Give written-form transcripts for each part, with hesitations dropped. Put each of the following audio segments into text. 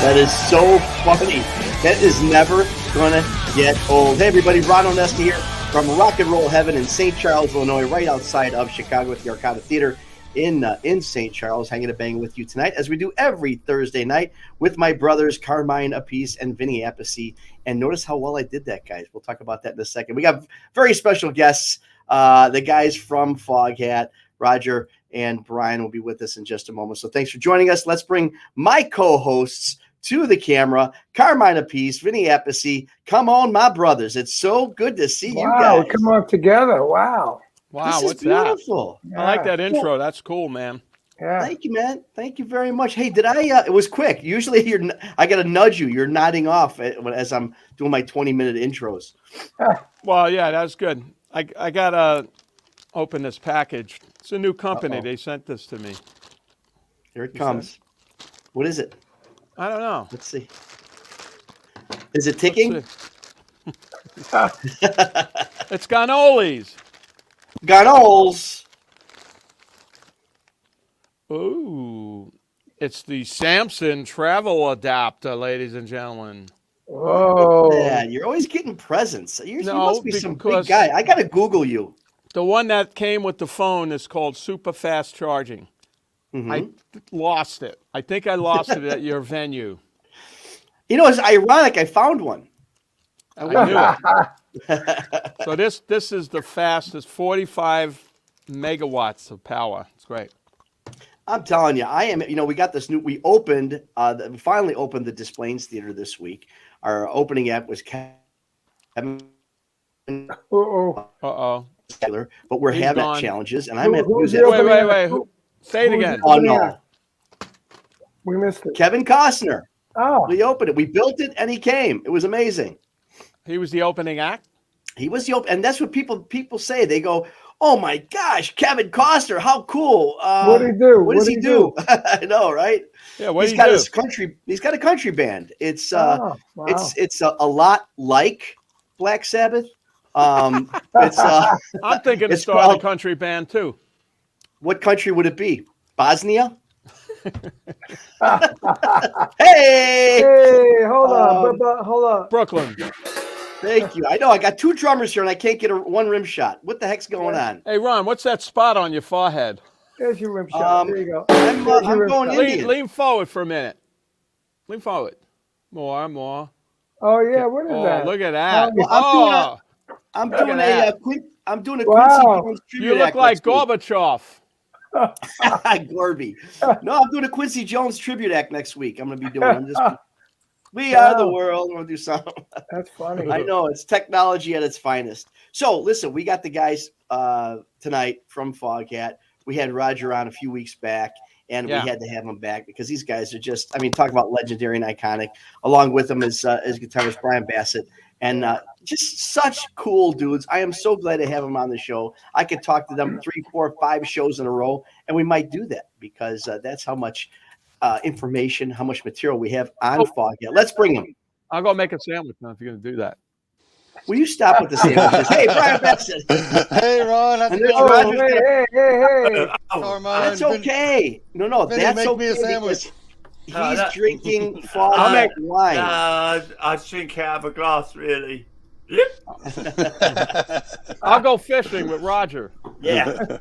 That is so funny. That is never gonna get old. Hey everybody, Ron Onesta here from Rock and Roll Heaven in St. Charles, Illinois, right outside of Chicago at the Arcada Theater in St. Charles, hanging and banging with you tonight, as we do every Thursday night with my brothers Carmine Apiece and Vinny Appice. And notice how well I did that, guys. We'll talk about that in a second. We got very special guests. The guys from Foghat, Roger and Bryan, will be with us in just a moment. So thanks for joining us. Let's bring my co-hosts to the camera. Carmine Apiece, Vinny Appice. Come on, my brothers. It's so good to see you guys. Wow, come on together. Wow. Wow, this is beautiful. That? I like that intro. That's cool, man. Yeah. Thank you, man. Thank you very much. Hey, did I? It was quick. Usually, I got to nudge you. You're nodding off as I'm doing my 20-minute intros. Well, yeah, that's good. I gotta open this package. It's a new company. Uh-oh. They sent this to me. Here it comes. What is it? I don't know. Let's see. Is it ticking? It's cannolis. Ganoles. Ooh, it's the Samson travel adapter, ladies and gentlemen. Whoa. Yeah, you're always getting presents. You No, must be some big guy. I got to Google you. The one that came with the phone is called super fast charging. Mm-hmm. I lost it. I think I lost it at your venue. You know, it's ironic. I found one. I knew it. So this is the fastest, 45 megawatts of power. It's great. I'm telling you, I am. You know, we got this new. We opened. We finally opened the Des Plaines Theater this week. Our opening act was Kevin. Uh-oh. But we're He's having gone. challenges, and I'm at Who's music. the Wait. Say it again. Oh no, We missed it. Kevin Costner. Oh. We opened it. We built it, and he came. It was amazing. He was the opening act? He was the and that's what people say. They go, "Oh my gosh, Kevin Costner, how cool!" What did he do? What does he do? I know, right? Yeah, what He's got his country. He's got a country band. It's Wow. it's a lot like Black Sabbath. I'm thinking of it's starting called- a country band too. What country would it be? Bosnia? Hey, hold Um, on. Hold on. Brooklyn. Thank you. I know I got two drummers here and I can't get one rim shot. What the heck's going on? Hey, Ron, what's that spot on your forehead? There's your rim shot. There you go. I'm There's your rim going shot. Indian. Lean forward for a minute. Lean forward. More. Oh, yeah. What is that? Look at that. Well, I'm Look doing at I'm doing a Wow. Quincy Jones tribute you look act like next week. Gorbachev. Gorby. No, I'm doing a Quincy Jones tribute act next week. I'm going to be doing. We are the world. I'm going to do something. That's funny. I know it's technology at its finest. So listen, we got the guys tonight from Foghat. We had Roger on a few weeks back, and we had to have him back because these guys are just, talk about legendary and iconic. Along with them is guitarist Bryan Bassett, and just such cool dudes. I am so glad to have them on the show. I could talk to them 3, 4, 5 shows in a row, and we might do that because that's how much information, how much material we have on Foghat. Let's bring them. I'll go make a sandwich now if you're going to do that. Will you stop with the sandwiches? Hey, Bryan Bassett. Hey, Ron. How's it Oh, going? Hey. Carmine, That's okay. No, Vinny, that's make okay. me a sandwich. He's drinking Foghat wine. I drink out of a glass, really. I'll go fishing with Roger. Yeah.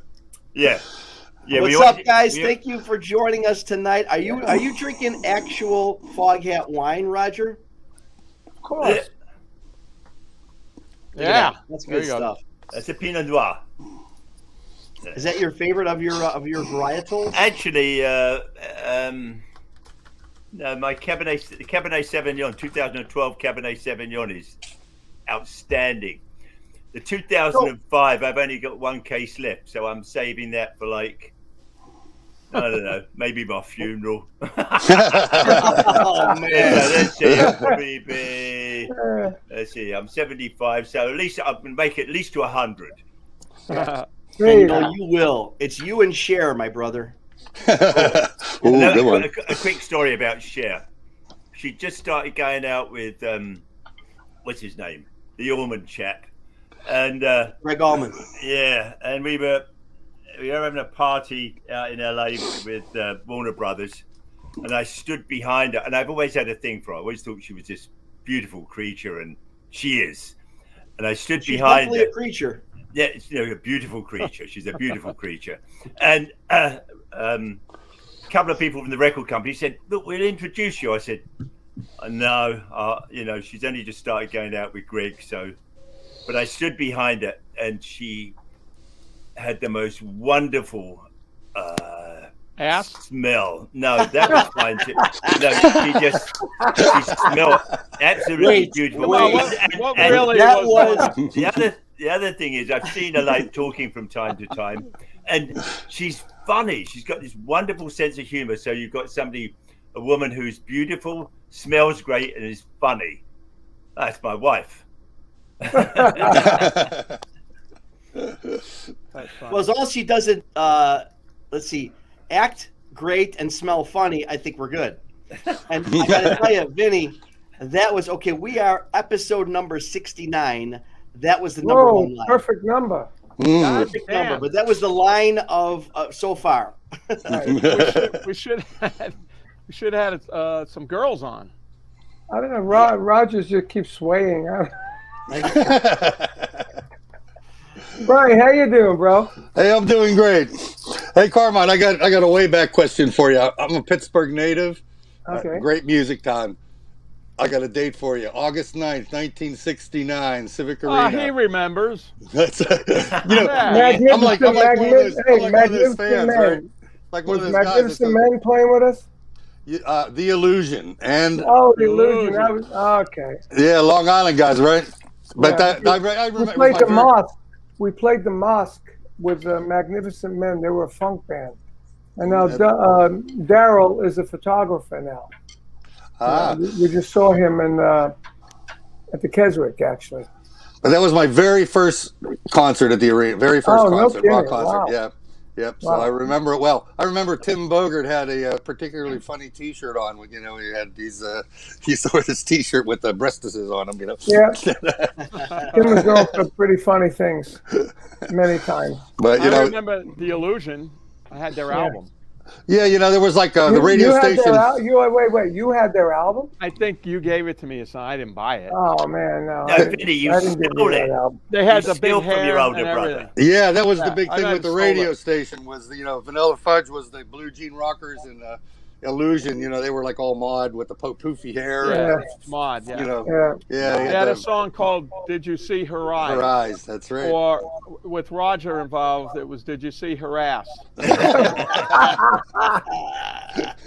What's up, guys? Thank you for joining us tonight. Are you drinking actual Foghat wine, Roger? Of course. Yeah, that's there good you go. stuff. That's a Pinot Noir. Is that your favorite of your varietals? Actually, no, my Cabernet Sauvignon, 2012 Cabernet Sauvignon is outstanding. The 2005, I've only got 1 case left, so I'm saving that for I don't know, maybe my funeral. Oh man! Let's see, it'll probably be. Let's see, I'm 75, so at least I can make it at least to 100. No, you will. It's you and Cher, my brother. Good one. A quick story about Cher. She just started going out with what's his name, the Allman chap, and Greg Allman. Yeah, and we were having a party out in LA with Warner Brothers, and I stood behind her. And I've always had a thing for her. I always thought she was this beautiful creature, and she is. And I stood She's behind definitely her. a creature. Yeah, a beautiful creature. She's a beautiful creature. And a couple of people from the record company said, "Look, we'll introduce you." I said, "No, she's only just started going out with Greg." So, but I stood behind her, and she had the most wonderful Ass? smell. No, that was fine too. No, she smelled absolutely beautiful. What really that was The other thing is, I've seen her like talking from time to time, and she's funny. She's got this wonderful sense of humor. So you've got a woman who's beautiful, smells great, and is funny. That's my wife. Well, as long as she doesn't, act great and smell funny, I think we're good. And I gotta tell you, Vinny, that was okay. We are episode number 69. That was the number one line. Perfect number. Perfect number, but that was the line of so far. we should have had some girls on. I don't know. Rogers just keeps swaying. Brian, how you doing, bro? Hey, I'm doing great. Hey, Carmine, I got a way back question for you. I'm a Pittsburgh native. Okay. Great music time. I got a date for you. August 9th, 1969, Civic Arena. He remembers. That's, Magnificent I'm like one of those Magnificent fans, Man. right? Like one of Was those guys. Magnificent Men playing with us? The Illusion. And Oh, the Illusion. That was okay. yeah, Long Island guys, right? But Yeah. I remember. We played the Mosque. We played the Mosque with the Magnificent Men. They were a funk band, and now Daryl is a photographer now. We just saw him at the Keswick, actually. But that was my very first concert at the arena. Very first concert, kidding. rock concert. Wow. Yeah. Yep. So Wow. I remember it well. I remember Tim Bogert had a particularly funny T-shirt on. He had these. He wore this T-shirt with the breastises on him. Yeah. Tim was known for pretty funny things many times. But I remember The Illusion. I had their album. Yeah, there was like the radio station. Wait! You had their album? I think you gave it to me, so I didn't buy it. Oh man, no! No, Vinny, you I didn't give stole you that it. album. They had You the big steal from hair your older and brother. everything. Yeah, that was the Yeah, big I thing got with the stole radio it. station was Vanilla Fudge was the Blue Jean Rockers and Illusion. They were like all mod with the poofy hair. Yeah, And, mod. Yeah. Yeah. yeah, They had a song called "Did You See Her Eyes?" her eyes. That's right. Or with Roger involved, it was "Did You See Her Ass?"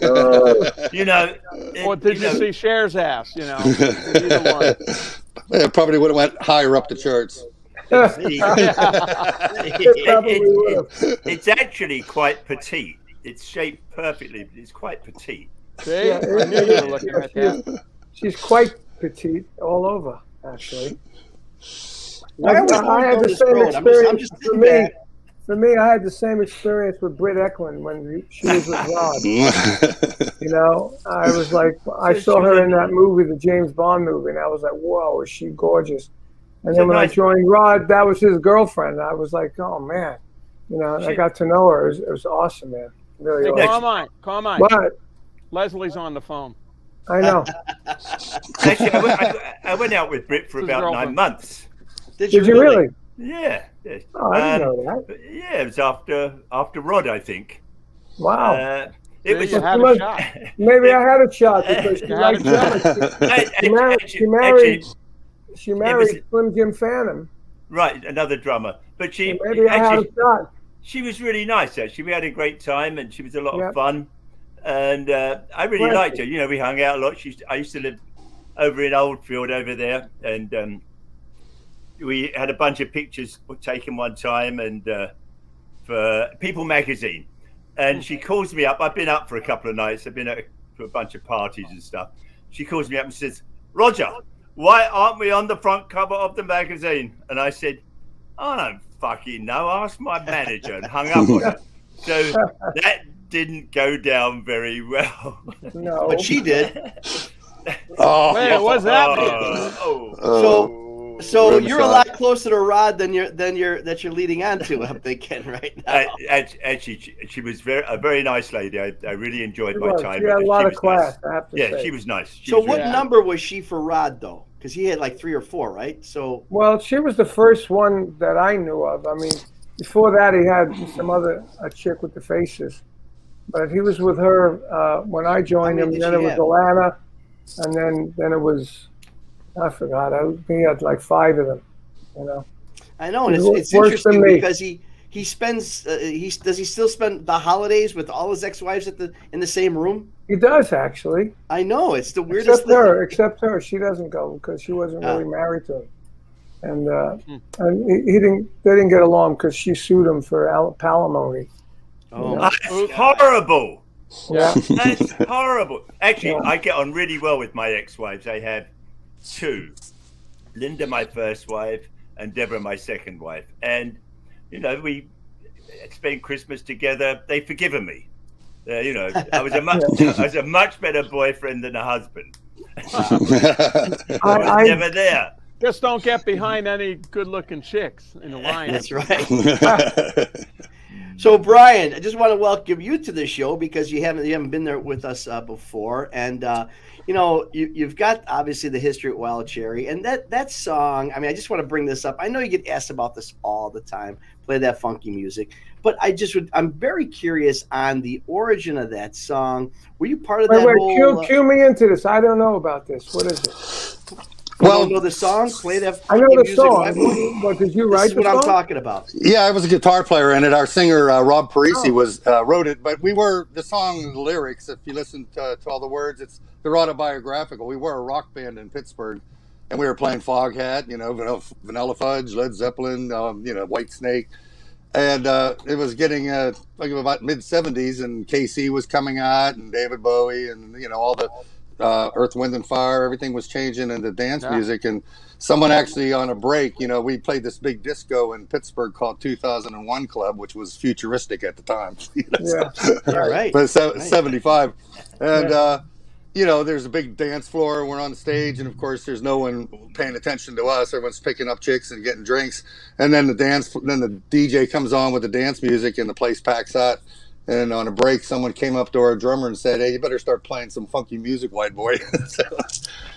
Or did you see Cher's ass? Either one. Yeah, probably would have went higher up the charts. It's actually quite petite. It's shaped perfectly, but it's quite petite. See? I knew you were looking at that. She's quite petite all over, actually. Why are we I going had down the this same road? experience. I'm just sitting back. For me, I had the same experience with Britt Eklund when she was with Rod. I was like, I saw her in that movie, the James Bond movie, and I was like, whoa, is she gorgeous? And then when I joined Rod, that was his girlfriend. I was like, oh man, I got to know her. It was awesome, man. Really awesome. Carmine. But Leslie's on the phone. I know. Actually, I went out with Britt for about 9 months. Did you really? Yeah. Oh, I didn't know that. Yeah, it was after Rod, I think. Wow. It was. You had a shot. Maybe I had a shot because she liked She married Slim Jim Phantom. Right, another drummer. But maybe I had a shot. She was really nice, actually. We had a great time, and she was a lot of fun. And I really liked her. We hung out a lot. I used to live over in Oldfield over there, and we had a bunch of pictures taken one time, and for People magazine. And she calls me up. I've been up for a couple of nights. I've been to a bunch of parties and stuff. She calls me up and says, "Roger, why aren't we on the front cover of the magazine?" And I said, "I don't fucking know. Ask my manager," and hung up on her. So that didn't go down very well. No, but she did. Wait, what's that? So you're a lot closer to Rod than you're leading on to. I'm thinking right now. Actually, she was a very nice lady. I really enjoyed my time. She had a lot of class. I have to say. Yeah, she was nice. So what number was she for Rod though? Because he had like 3 or 4, right? So well, she was the first one that I knew of. I mean, before that he had some other chick with the faces, but he was with her when I joined him. Then it was Alana, and then it was. I forgot. He had like 5 of them, you know. I know, and it's interesting because he spends. Does he still spend the holidays with all his ex-wives in the same room? He does actually. I know, it's the weirdest thing. Except her, she doesn't go because she wasn't really married to him, and they didn't get along because she sued him for palimony. Oh, you know? That's horrible. Yeah, that's horrible. Actually, I get on really well with my ex-wives. I have 2, Linda, my first wife, and Deborah, my second wife. And, you know, we spent Christmas together. They've forgiven me. You know, I was a much better boyfriend than a husband. I was never there. Just don't get behind any good-looking chicks in the line. That's right. So, Bryan, I just want to welcome you to the show because you haven't been there with us before, and you know you've got obviously the history at Wild Cherry, and that song. I mean, I just want to bring this up. I know you get asked about this all the time. Play that funky music, but I'm very curious on the origin of that song. Were you part of that whole? Cue me into this. I don't know about this. What is it? Well, know the song. Play that. I know the song. But did you write the song? That's what I'm talking about. Yeah, I was a guitar player in it. Our singer Rob Parisi wrote it, but the song, the lyrics. If you listen to all the words, they're autobiographical. We were a rock band in Pittsburgh, and we were playing Foghat, you know, Vanilla Fudge, Led Zeppelin, you know, White Snake, and it was getting like about mid '70s, and KC was coming out, and David Bowie, and you know all the. Earth, Wind, and Fire, everything was changing into dance music, and someone actually on a break, you know, we played this big disco in Pittsburgh called 2001 Club, which was futuristic at the time. You know, right. But 75, and you know, there's a big dance floor. We're on the stage, and of course, there's no one paying attention to us. Everyone's picking up chicks and getting drinks, and then the DJ comes on with the dance music, and the place packs out. And on a break, someone came up to our drummer and said, "Hey, you better start playing some funky music, white boy."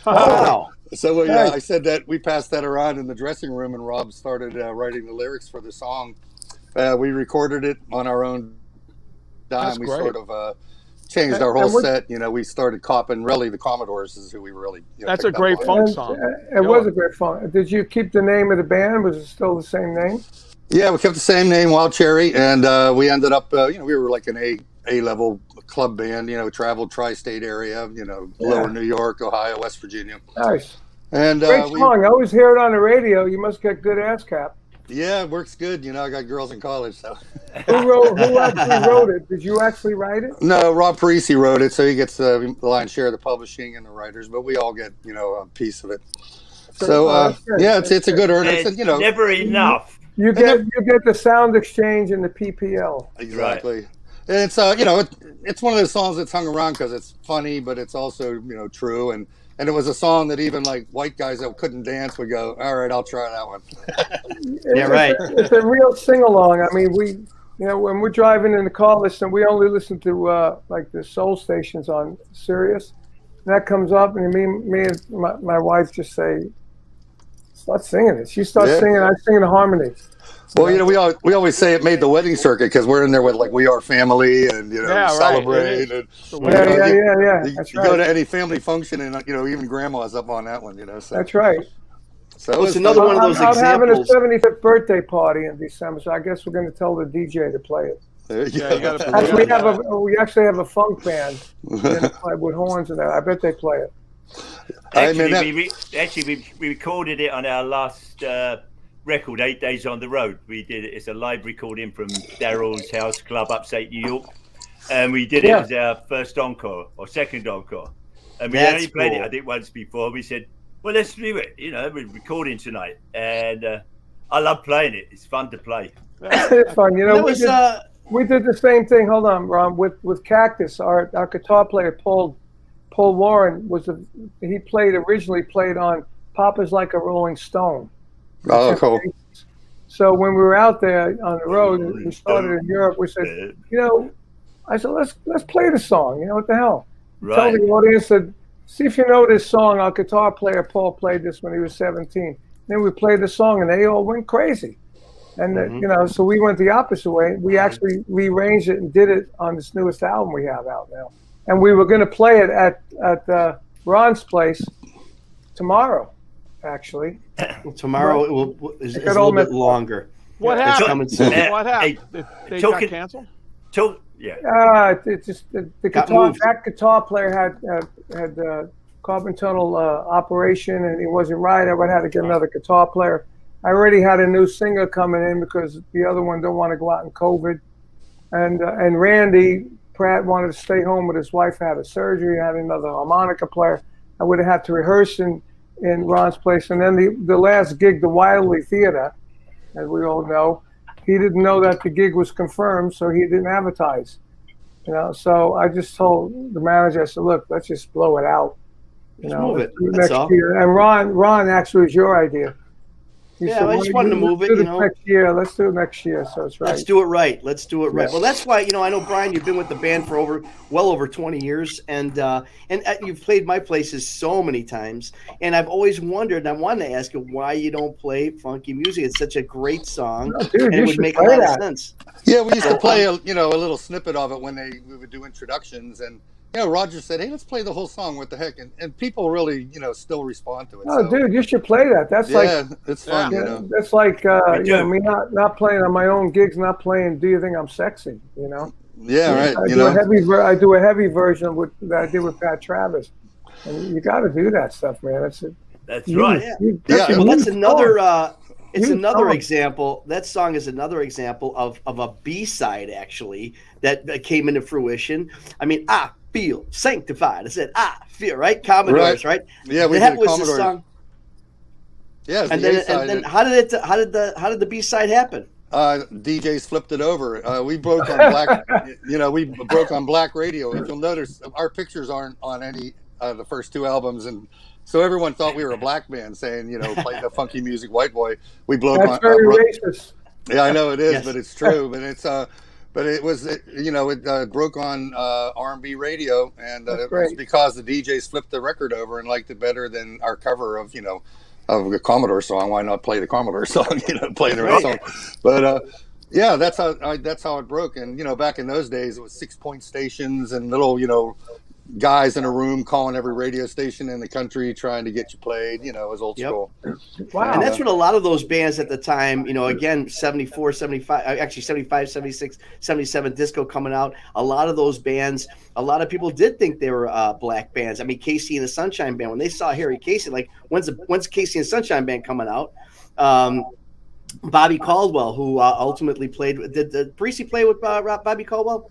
Wow. So I said that we passed that around in the dressing room, and Rob started writing the lyrics for the song. We recorded it on our own dime. We sort of changed our whole set. You know, we started copping. Really, the Commodores is who we really. You know, that's a great funk song. It was a great funk. Did you keep the name of the band? Was it still the same name? Yeah, we kept the same name, Wild Cherry, and we ended up, you know, we were like an A-level club band, you know, traveled tri-state area, you know, lower New York, Ohio, West Virginia. Nice. And great song. I always hear it on the radio. You must get good ass cap. Yeah, it works good. You know, I got girls in college, so. Who actually wrote it? Did you actually write it? No, Rob Parisi wrote it, so he gets the lion's share of the publishing and the writers, but we all get, you know, a piece of it. So, yeah, it's a good earn. It's, you know, never enough. You get the sound exchange and the PPL. Exactly. Right. And it's you know, it's one of those songs that's hung around because it's funny, but it's also, you know, true. And it was a song that even like white guys that couldn't dance would go, all right, I'll try that one. Yeah, right. It's a real sing along. I mean, we, you know, when we're driving in the car, we only listen to like the soul stations on Sirius. And that comes up, and me and my wife just say, start singing it. She starts singing. I sing in harmony. Well, you know, we always say it made the wedding circuit because we're in there with like We Are Family and, you know, celebrate. And, yeah. You go to any family function and, you know, even grandma's up on that one, you know. So. That's right. So it's another one of those examples. I'm having a 75th birthday party in December, so I guess we're going to tell the DJ to play it. We actually have a funk band with horns and that. I bet they play it. Actually, we recorded it on our last record, 8 Days on the Road. We did it. It's a live recording from Daryl's House Club, upstate New York, and we did it as our first encore or second encore. And we only played it, I think, once before. We said, "Well, let's do it." You know, we're recording tonight, and I love playing it. It's fun to play. It's fun, you know. We did the same thing. Hold on, Ron. With Cactus, our guitar player Paul Warren originally played on "Papa's Like a Rolling Stone." Oh, cool. So when we were out there on the road, we started in Europe. We said, I said, let's play the song. What the hell? Right. Told the audience, said, see if you know this song. Our guitar player Paul played this when he was 17. Then we played the song, and they all went crazy. And so we went the opposite way. We actually rearranged it and did it on this newest album we have out now. And we were going to play it at Ron's place tomorrow, actually. Tomorrow is a little bit longer. What happened? What happened? They got canceled? It's just the guitar. That guitar player had carpal tunnel operation, and he wasn't right. I would have to get another guitar player. I already had a new singer coming in because the other one don't want to go out in COVID, and Randy Pratt wanted to stay home with his wife, had a surgery, had another harmonica player. I would have had to rehearse in Ron's place, and then the last gig, the Wiley Theater, as we all know. He didn't know that the gig was confirmed, so he didn't advertise. So I just told the manager, I said, "Look, let's just blow it out. Move it. Next year." And Ron actually was your idea. He said, I just wanted to move it. Next year, let's do it next year. So it's right. Let's do it right. Well, that's why I know, Bryan, you've been with the band for well over 20 years, and you've played my places so many times, and I've always wondered, and I wanted to ask you why you don't play funky music. It's such a great song, dude, and it would make a lot of sense. Yeah, we used to play a little snippet of it when we would do introductions, and Roger said, "Hey, let's play the whole song. What the heck?" And people really, still respond to it. Oh, dude, you should play that. That's it's fun. That's like me not playing on my own gigs, not playing. Do you think I'm sexy? Yeah, right. I do a heavy version that I did with Pat Travis, and you got to do that stuff, man. That's right. Well, that's another. It's another example. That song is another example of a B-side actually that came into fruition. I mean, I feel sanctified. I said, I feel right. Commodores, right? Yeah, we that did was Commodores. the song. Yeah, and then how did the B-side happen? DJs flipped it over. We broke on black. We broke on black radio. If you'll notice, our pictures aren't on any of the first two albums, and so everyone thought we were a black band saying, play the funky music, white boy. We broke on. That's very racist. Yeah, I know it is, Yes. but it's true. But it's but it was it broke on R&B radio, and it was because the DJs flipped the record over and liked it better than our cover of of a Commodore song. Why not play the Commodore song? Play the right song. But that's how it broke. And back in those days, it was 6-point stations and little guys in a room calling every radio station in the country trying to get you played. It was old school. Wow. And that's what a lot of those bands at the time, again, 74, 75, actually 75, 76, 77 disco coming out. A lot of those bands, a lot of people did think they were black bands. I mean, Casey and the Sunshine Band, when they saw Harry Casey, like, when's Casey and the Sunshine Band coming out? Bobby Caldwell, who ultimately played, did Parisi play with Bobby Caldwell?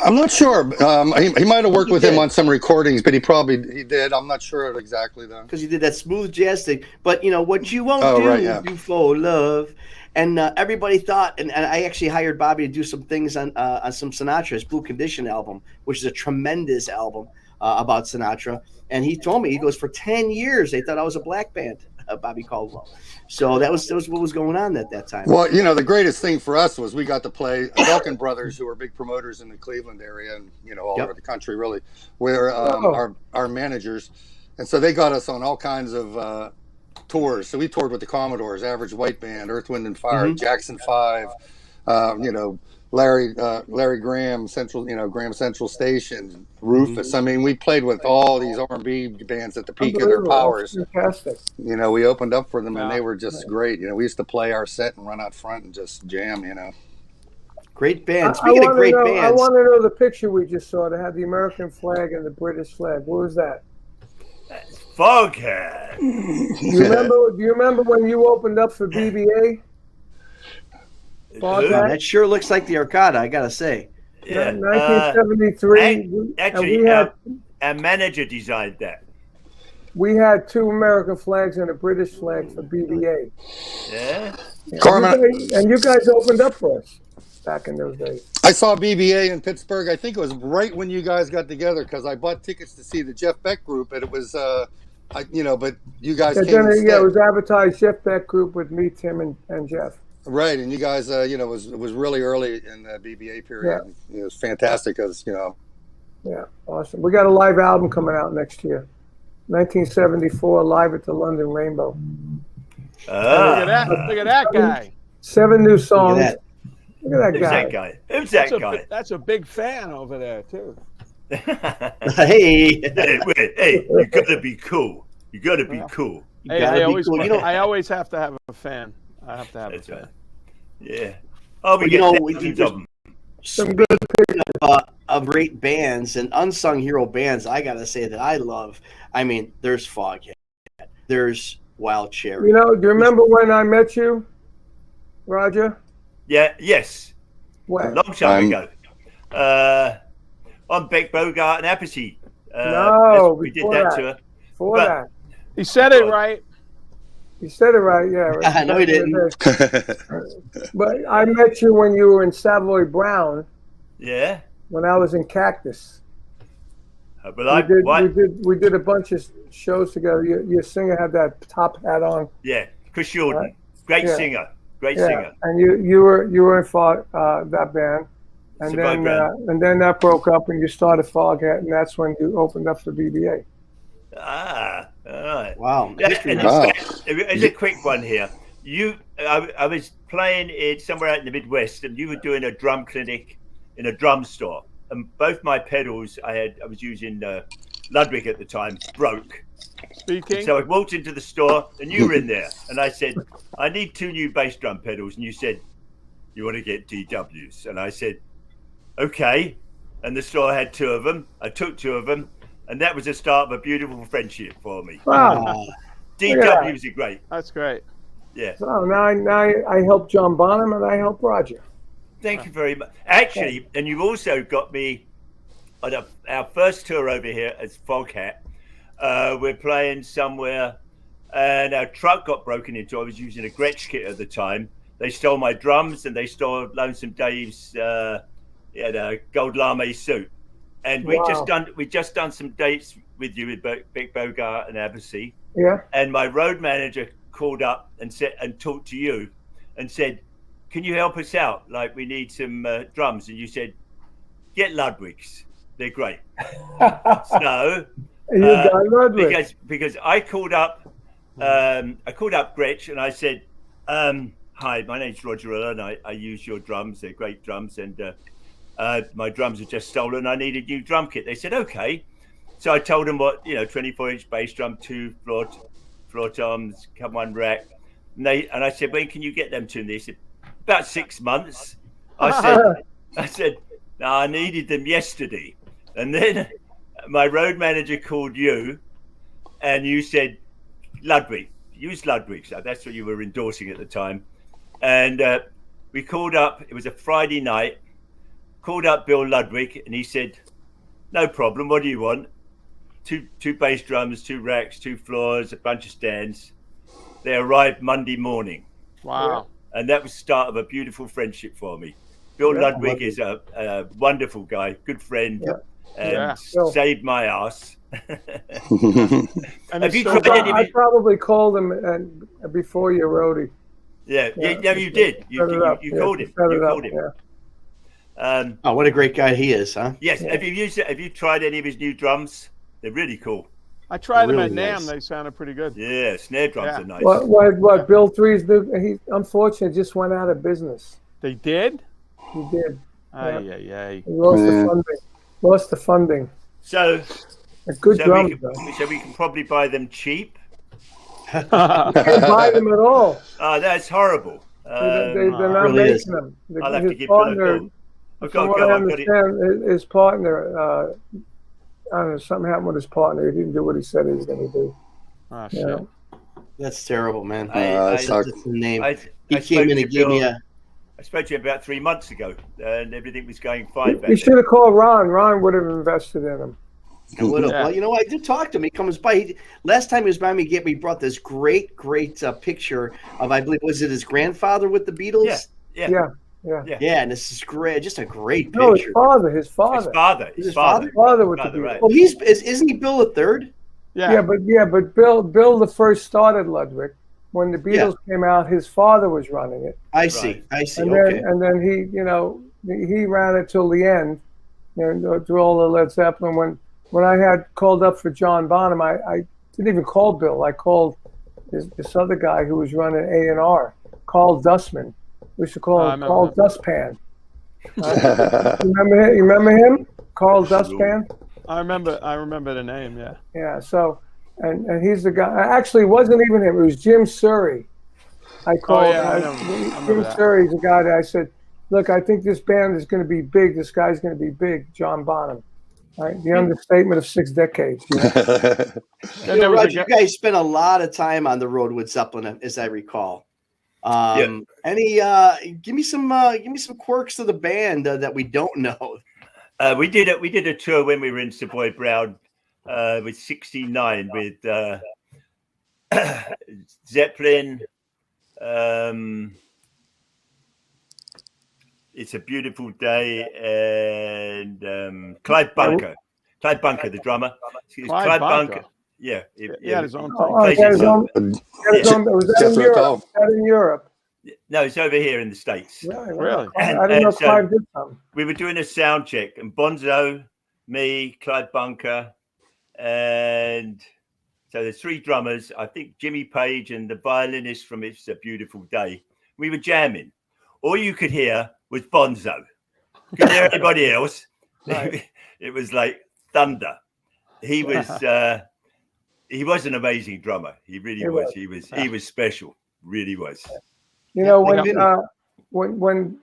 I'm not sure. He might have worked with him on some recordings, but he did. I'm not sure exactly though. Because he did that smooth jazz thing. But what you won't do for love. And everybody thought, and I actually hired Bobby to do some things on some Sinatra's Blue Condition album, which is a tremendous album about Sinatra. And he told me, he goes, for 10 years they thought I was a black band, Bobby Caldwell. So that was what was going on at that time. Well, the greatest thing for us was we got to play Vulcan Brothers, who are big promoters in the Cleveland area and all over the country, really, where our managers, and so they got us on all kinds of tours. So we toured with the Commodores, Average White Band, Earth, Wind and Fire, Jackson 5, Larry Graham Central, Graham Central Station, Rufus. I mean, we played with all these R&B bands at the peak of their powers. Fantastic. We opened up for them, and they were just great. We used to play our set and run out front and just jam. Great band. Speaking of great bands, I want to know the picture we just saw that had the American flag and the British flag. What was that? Foghat. Do you remember when you opened up for BBA? That sure looks like the Arcada, I gotta say. Yeah. 1973. Actually, our manager designed that. We had 2 American flags and a British flag for BBA. Yeah. And you guys opened up for us back in those days. I saw BBA in Pittsburgh. I think it was right when you guys got together because I bought tickets to see the Jeff Beck group, and it was but you guys And came then, instead. it was advertised Jeff Beck Group with me, Tim, and Jeff. Right, and you guys, was really early in the BBA period. It was fantastic because, Yeah, awesome. We got a live album coming out next year. 1974, live at the London Rainbow. Look at that! Look at that guy. 7 new songs. Look at Look at that Who's guy. that guy? Who's that guy? That's a big fan over there too. Hey. Hey, you gotta be cool. You gotta be cool. You Hey, gotta I be always, cool. I always have to have a fan. I have to have That's a fan. right. Yeah. Oh, we Well, get we thousands of them. Some good of great bands and unsung hero bands, I gotta say that I love. I mean, there's Foghat, there's Wild Cherry. You know, do you remember when I met you, Roger? Yeah. Yes. When? Long time ago. On Beck, Foghat, and Apathy. No, we did before that that. tour. Before But- that. He said it right. You said it right, yeah. Right. I know he didn't. But I met you when you were in Savoy Brown, Yeah. when I was in Cactus. But We did a bunch of shows together. Your singer had that top hat on. Yeah. Chris Jordan. Right. Great Yeah. singer. Great Yeah, singer. and you were in that band, and Savoy Brown. then that broke up, and you started Foghat, and that's when you opened up the BBA. Ah, all right. Wow. Yeah, History and buff. it's a quick one here. I was playing it somewhere out in the Midwest, and you were doing a drum clinic in a drum store, and both my pedals I was using Ludwig at the time broke. Speaking. So I walked into the store, and you were in there, and I said, "I need 2 new bass drum pedals," and you said, "You want to get DWs?" And I said, "Okay." And the store had 2 of them. I took 2 of them. And that was the start of a beautiful friendship for me. Wow. DWs are great. That's great. Yeah. So now I help John Bonham and I help Roger. Thank you very much. Actually, and you've also got me on our first tour over here as Foghat. We're playing somewhere, and our truck got broken into. I was using a Gretsch kit at the time. They stole my drums, and they stole Lonesome Dave's gold lame suit. And we just done some dates with you with Beck, Foghat, and Abbassy. Yeah. And my road manager called up and talked to you, and said, "Can you help us out? Like, we need some drums." And you said, "Get Ludwig's. They're great." So You got Ludwig. because I called up Gretsch, and I said, "Hi, my name's Roger Earl, and I use your drums. They're great drums, and my drums are just stolen. I need a new drum kit." They said, "Okay." So I told them what, 24-inch bass drum, 2 floor toms, come 1 rack. And I said, "When can you get them to me?" They said, "About 6 months." I said, "No, I needed them yesterday." And then my road manager called you, and you said, "Ludwig, use Ludwig." So that's what you were endorsing at the time. And we called up. It was a Friday night. Called up Bill Ludwig, and he said, "No problem. What do you want?" Two bass drums, 2 racks, 2 floors, a bunch of stands. They arrived Monday morning. Wow. And that was the start of a beautiful friendship for me. Bill Ludwig is a wonderful guy, good friend, and saved my ass. And Have you tried any of I it? probably called him before you wrote it. Yeah, you did. You called him. You called him. Yeah. Oh, what a great guy he is, huh? Yes. Have you used it? Have you tried any of his new drums? They're really cool. I tried them Really at NAMM. nice. They sounded pretty good. Yeah, snare drums Yeah. are nice. What Bill Three's new? He unfortunately just went out of business. They did? He did. Ay. He lost the funding. Lost the funding. So A good drum. so we can probably buy them cheap. Can't buy them at all. Oh, that's horrible. They're not really making is. them. I'll have to His give Bill a partner, call. I've from got what to I go. I've got it. understand, his partner, I don't know, something happened with his partner. He didn't do what he said he was going to do. Oh, You shit. know? That's terrible, man. That sucks. That's the name. I He spoke came in to and gave me Bill- a. I spoke to him about 3 months ago, and everything was going fine back You then. should have called Ron. Ron would have invested in him. I would have. Yeah. Well, you know, I did talk to him. He comes by. Last time he was by me, he brought this great picture of, I believe, was it his grandfather with the Beatles? Yeah. Yeah, and this is great. Just a great No, his picture. father. His father. His father? Father with the Father, Beatles. right. Well, isn't he Bill the Third? Yeah. But Bill the first started Ludwig. When the Beatles came out, his father was running it. I see. And then he ran it till the end, through all the Led Zeppelin. When I had called up for John Bonham, I didn't even call Bill. I called this other guy who was running A&R, Carl Dustman. We used to call him Carl Dustpan. You remember him, Carl Dustpan? I remember the name. Yeah. Yeah. So, and he's the guy. Actually, it wasn't even him. It was Jim Surrey. I called. Jim Surrey's the guy that I said, "Look, I think this band is going to be big. This guy's going to be big." John Bonham. Right? The understatement of 6 decades. Roger, you guys spent a lot of time on the road with Zeppelin, as I recall. Give me some quirks of the band that we don't know. We did a tour when we were in Savoy Brown with 69 with Zeppelin. It's a Beautiful Day, and Clive Bunker, the drummer. Clive Bunker. Yeah, he had his own thing. Was that in Europe? No, it's over here in the States. Really? I didn't know Clive did something. We were doing a sound check, and Bonzo, me, Clive Bunker, and so there's 3 drummers. I think Jimmy Page and the violinist from It's a Beautiful Day. We were jamming. All you could hear was Bonzo. You couldn't hear anybody else. Right. It was like thunder. He was an amazing drummer. He really was. He was special. Really was. When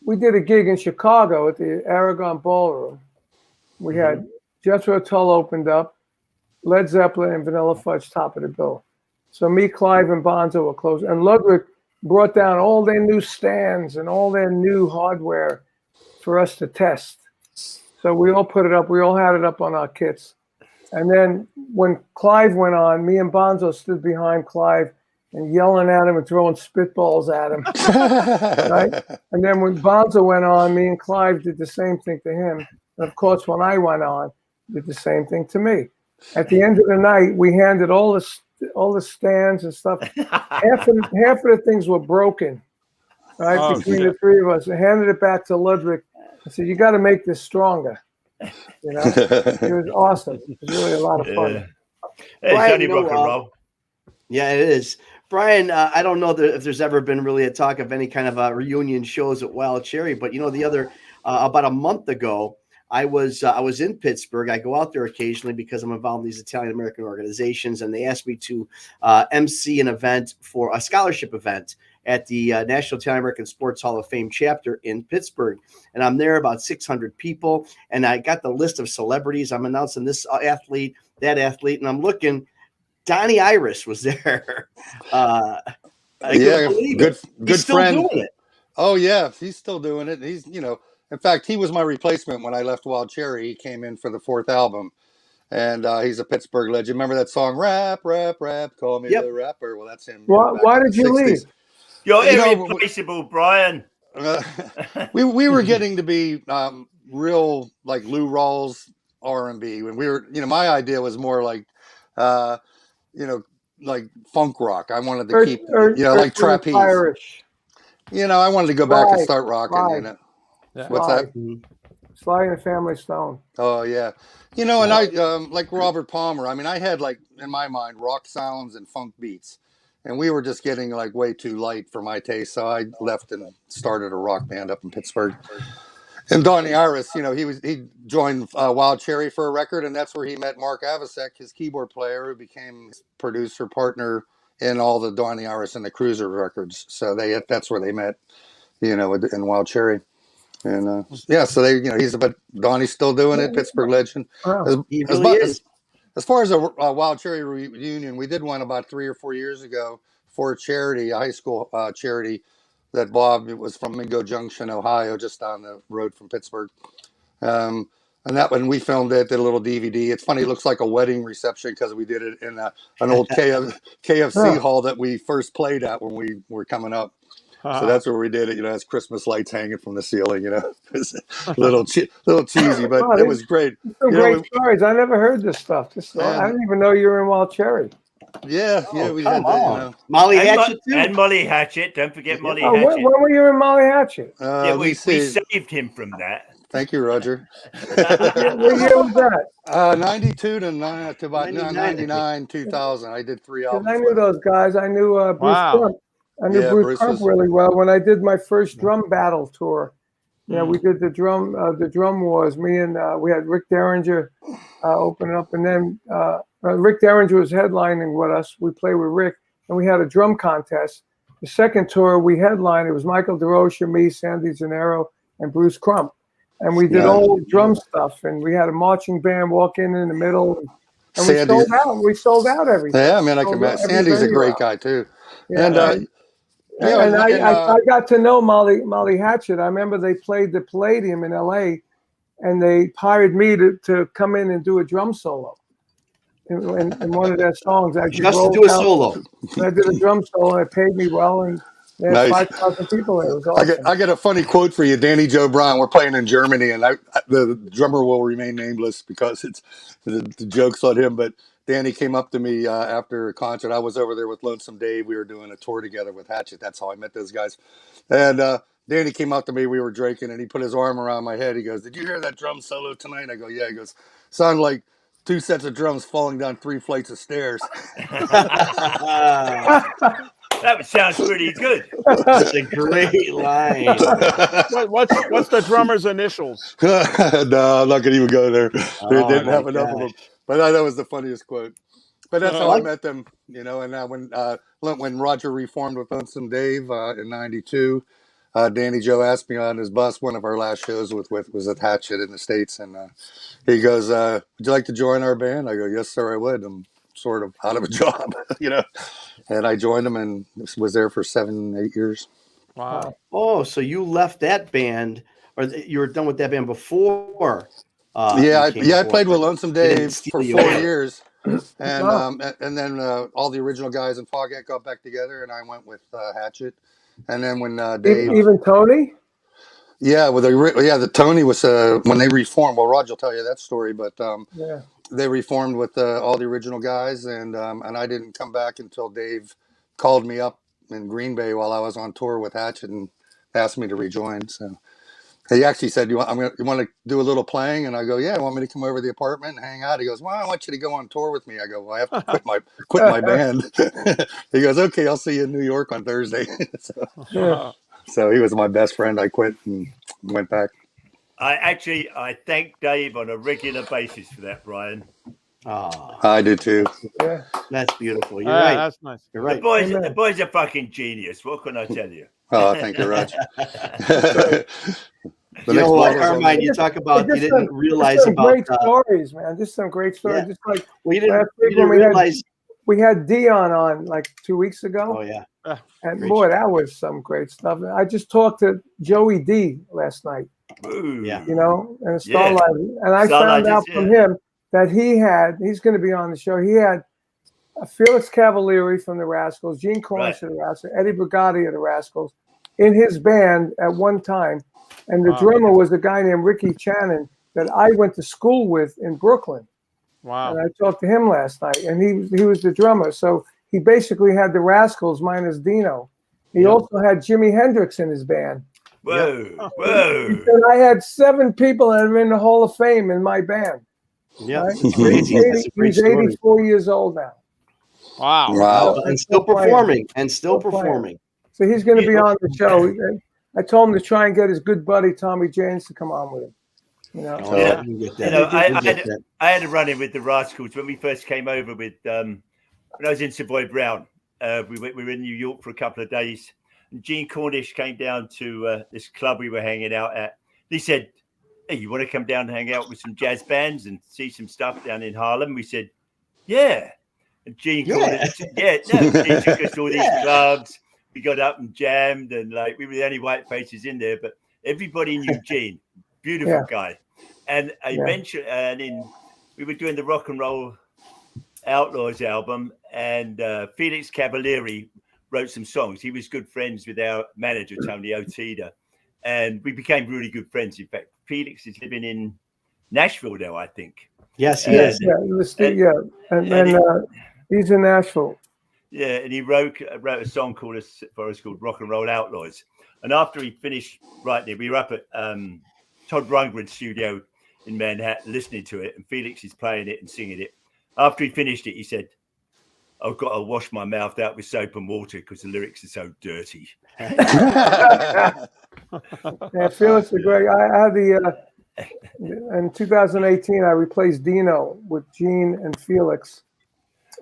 we did a gig in Chicago at the Aragon Ballroom, we had Jethro Tull opened up, Led Zeppelin and Vanilla Fudge top of the bill. So me, Clive, and Bonzo were close, and Ludwig brought down all their new stands and all their new hardware for us to test. So we all put it up. We all had it up on our kits. And then when Clive went on, me and Bonzo stood behind Clive and yelling at him and throwing spitballs at him. Right? And then when Bonzo went on, me and Clive did the same thing to him. And of course, when I went on, did the same thing to me. At the end of the night, we handed all the stands and stuff. Half of the things were broken, right? Between the 3 of us. I handed it back to Ludwig. I said, "You got to make this stronger." It was awesome. It was really a lot of fun. It's only rock and roll. Yeah, it is. Bryan, I don't know if there's ever been really a talk of any kind of reunion shows at Wild Cherry, but the other about a month ago, I was in Pittsburgh. I go out there occasionally because I'm involved in these Italian American organizations, and they asked me to MC an event for a scholarship event at the National Italian American Sports Hall of Fame chapter in Pittsburgh. And I'm there, about 600 people, and I got the list of celebrities. I'm announcing this athlete, that athlete, and I'm looking. Donnie Iris was there. Good he's still friend. Doing it. Oh yeah, he's still doing it. He's in fact, he was my replacement when I left Wild Cherry. He came in for the 4th album, and he's a Pittsburgh legend. Remember that song, "Rap, Rap, Rap, Call Me the Rapper"? Well, that's him. Why did you leave? You're irreplaceable, Bryan. We were getting to be real like Lou Rawls R&B when we were. My idea was more like, like funk rock. I wanted to keep, like trapeze. Irish. I wanted to go back and start rocking. Yeah. What's that? Sly and the Family Stone. Oh yeah, and I like Robert Palmer. I mean, I had like in my mind rock sounds and funk beats, and we were just getting like way too light for my taste. So I left and started a rock band up in Pittsburgh. And Donnie Iris, he joined Wild Cherry for a record, and that's where he met Mark Avasek, his keyboard player, who became his producer partner in all the Donnie Iris and the Cruiser records. So that's where they met, in Wild Cherry. And so Donnie's still doing it, Pittsburgh legend. Wow. He really is. As far as a Wild Cherry reunion, we did one about 3 or 4 years ago for a charity, a high school charity that Bob, it was from Mingo Junction, Ohio, just down the road from Pittsburgh. And that one, we filmed it, did a little DVD. It's funny, it looks like a wedding reception because we did it in an old KFC hall that we first played at when we were coming up. So that's where we did it. As Christmas lights hanging from the ceiling. It was a little cheesy, but Wow, it was great. Some great stories. I never heard this stuff. I didn't even know you were in Wild Cherry. Yeah, we had that. Molly Hatchet too, and Molly Hatchet. Don't forget Molly Oh, Hatchet. when were you in Molly Hatchet? We saved him from that. Thank you, Roger. What year was that? 92 to about 99, 2000. I did 3 albums. I knew those guys. I knew Bruce Crump. I knew Bruce Crump really well. When I did my first drum battle tour, we did the drum wars. Me and we had Rick Derringer open up, and then Rick Derringer was headlining with us. We played with Rick, and we had a drum contest. The second tour we headlined. It was Michael DeRocha, me, Sandy Gennaro, and Bruce Crump. And we did old drum stuff, and we had a marching band walk in the middle, and we sold out everything. Yeah, man, I can imagine. Sandy's a great guy too. Yeah, and I got to know Molly Hatchet. I remember they played the Palladium in L.A., and they hired me to come in and do a drum solo in one of their songs. Just to do a solo. I did a drum solo, and it paid me well, and there were 5,000 people there. It was awesome. I got a funny quote for you, Danny Joe Brown. We're playing in Germany, and the drummer will remain nameless because it's the joke's on him. But Danny came up to me after a concert. I was over there with Lonesome Dave. We were doing a tour together with Hatchet. That's how I met those guys. And Danny came up to me. We were drinking, and he put his arm around my head. He goes, "Did you hear that drum solo tonight?" I go, "Yeah." He goes, "Sounded like 2 sets of drums falling down 3 flights of stairs." That sounds pretty good. That's a great line. What's the drummer's initials? No, I'm not going to even go there. They didn't have enough of them. But that was the funniest quote. But that's how I met them, And when Roger reformed with Lonesome Dave in '92, Danny Joe asked me on his bus. One of our last shows was with Hatchet in the States, and he goes, "Would you like to join our band?" I go, "Yes, sir, I would." I'm sort of out of a job, And I joined them and was there for 7-8 years. Wow. Oh, so you left that band, or you were done with that band before? I played with Lonesome Dave for 4 years. And then all the original guys in Foghat got back together, and I went with Hatchet. And then when Dave... Even Tony? Yeah, the Tony was when they reformed. Well, Roger will tell you that story, but they reformed with all the original guys, and I didn't come back until Dave called me up in Green Bay while I was on tour with Hatchet and asked me to rejoin. So he actually said, "You want to do a little playing?" And I go, "Yeah, want me to come over to the apartment and hang out?" He goes, "Well, I want you to go on tour with me." I go, "Well, I have to quit my band." He goes, "Okay, I'll see you in New York on Thursday." So he was my best friend. I quit and went back. I thank Dave on a regular basis for that, Brian. I do too. Yeah, that's beautiful. You're right. That's nice. You're right. The boy's a fucking genius. What can I tell you? Oh, thank you, Raj. Carmine, you talk about you didn't realize about great stories, man. Just some great stories. Yeah. Just like you didn't realize we had Dion on like 2 weeks ago. Oh yeah, and boy, that was some great stuff. I just talked to Joey D last night. Ooh. Yeah, and Starlight, and I found out from him that he's going to be on the show. He had Felix Cavalieri from the Rascals, Gene Cornish of the Rascals, Eddie Brigatti of the Rascals in his band at one time. And the drummer was a guy named Ricky Channon that I went to school with in Brooklyn. Wow. And I talked to him last night, and he was the drummer. So he basically had the Rascals minus Dino. He also had Jimi Hendrix in his band. Whoa. He said, I had 7 people that are in the Hall of Fame in my band. Yeah, right? He's 84 years old now. Wow. And still performing. So he's going to be on the show. I told him to try and get his good buddy Tommy James to come on with him. I had a run-in with the Rascals when we first came over with when I was in Savoy Brown. We were in New York for a couple of days. And Gene Cornish came down to this club we were hanging out at. He said, "Hey, you want to come down and hang out with some jazz bands and see some stuff down in Harlem?" We said, "Yeah." And Gene Cornish said, Gene took us to all these clubs. We got up and jammed, and we were the only white faces in there, but everybody knew Gene. Beautiful guy. And eventually, we were doing the Rock and Roll Outlaws album, and Felix Cavalieri wrote some songs. He was good friends with our manager, Tony Otida, and we became really good friends. In fact, Felix is living in Nashville now, I think. Yes, he Yes, is. and he's in Nashville. Yeah, and he wrote a song for us called Rock and Roll Outlaws. And after he finished writing it, we were up at Todd Rundgren's studio in Manhattan listening to it, and Felix is playing it and singing it. After he finished it, he said, "I've got to wash my mouth out with soap and water because the lyrics are so dirty." Yeah, Felix is great. I had in 2018, I replaced Dino with Gene and Felix,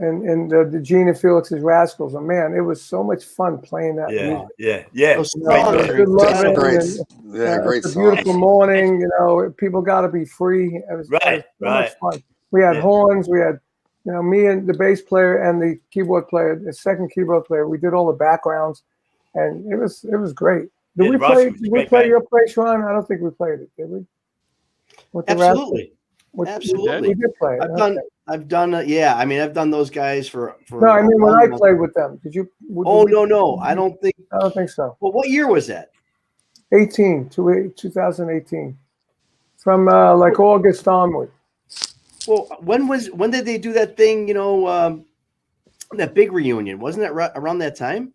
and the Gene and Felix's Rascals. And man, it was so much fun playing that music. Yeah. Those songs are Great songs. It's a beautiful morning. People got to be free. It was so much fun. We had horns. We had, me and the bass player and the keyboard player, the second keyboard player. We did all the backgrounds, and it was great. Did we play your place, Ron? I don't think we played it, did we? Absolutely. Absolutely. We did play it. I've done. Yeah, I mean, I've done those guys for. No, I mean when I played with them. Did you? No. I don't think so. Well, what year was that? 2018. From like August onward. Well, when did they do that thing? That big reunion, wasn't that around that time?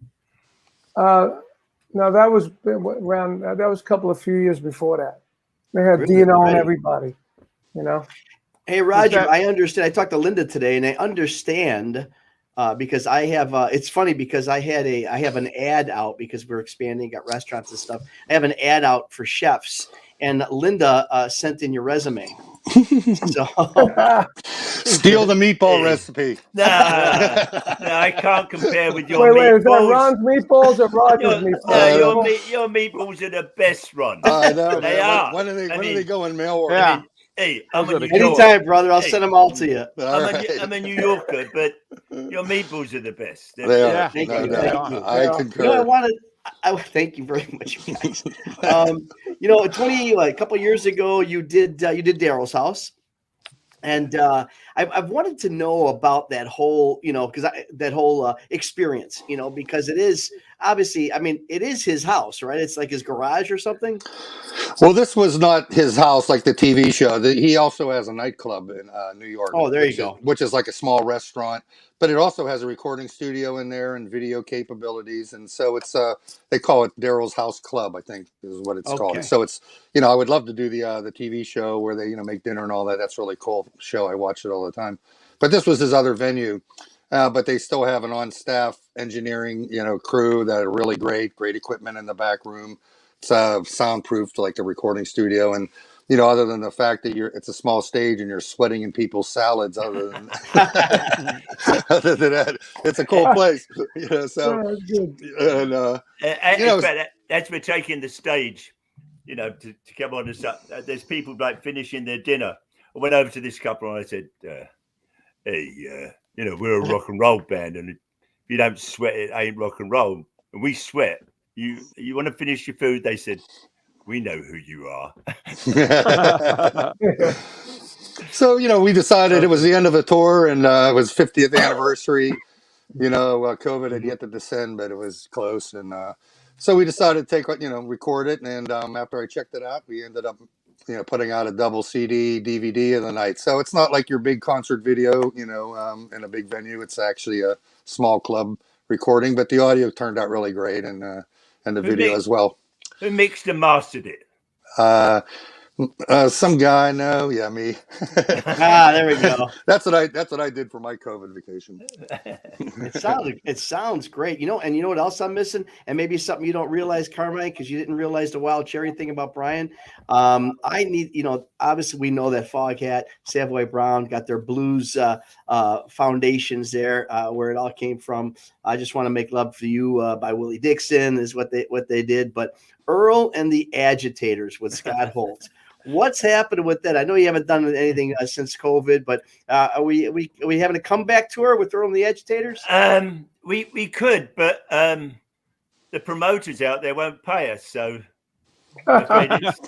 No, that was around. That was a few years before that. They had Dino and everybody. Hey, Roger, I understand. I talked to Linda today, and I understand because I have. It's funny because I have an ad out because we're expanding, got restaurants and stuff. I have an ad out for chefs, and Linda sent in your resume. So steal the meatball recipe. No, I can't compare with your meatballs. Wait, is that Ron's meatballs or Roger's meatballs? Your meatballs are the best, Ron. I know. They are. When do they go in mail order? Yeah. Anytime, brother. I'll send them all to you. I'm a New Yorker, but your meatballs are the best. They are. Thank you. I concur. I thank you very much, you guys. A couple of years ago, you did Daryl's house, and I've wanted to know about that whole, experience, because it is obviously, it is his house, right? It's like his garage or something. Well, this was not his house like the TV show. He also has a nightclub in New York. Oh, there you go. Which is like a small restaurant, but it also has a recording studio in there and video capabilities. And so it's they call it Daryl's House Club, I think is what it's called. So it's, I would love to do the TV show where they, make dinner and all that. That's a really cool show. I watch it all the time. But this was his other venue. But they still have an on-staff engineering, crew that are really great equipment in the back room. It's soundproofed like a recording studio, and other than the fact that it's a small stage and you're sweating in people's salads. Other than that, it's a cool place. So that's for taking the stage. To come on and there's people like finishing their dinner. I went over to this couple and I said, "Hey, we're a rock and roll band, and if you don't sweat, it ain't rock and roll. And we sweat. You want to finish your food?" They said, "We know who you are." So, we decided it was the end of a tour, and it was 50th anniversary. COVID had yet to descend, but it was close. And so we decided to record it. And after I checked it out, we ended up, putting out a double CD, DVD of the night. So it's not like your big concert video, in a big venue. It's actually a small club recording, but the audio turned out really great, and the video as well. Who mixed and mastered it? Some guy. No, yeah, me. There we go. That's what I did for my COVID vacation. It sounds great. And you know what else I'm missing? And maybe something you don't realize, Carmine, because you didn't realize the Wild Cherry thing about Bryan. I need, obviously we know that Foghat, Savoy Brown got their blues foundations there, where it all came from. I just want to make love for you by Willie Dixon is what they did. But Earl and the Agitators with Scott Holt. What's happening with that? I know you haven't done anything since COVID, but are we having a comeback tour with Earl and the Agitators? We could, but the promoters out there won't pay us, so. Unless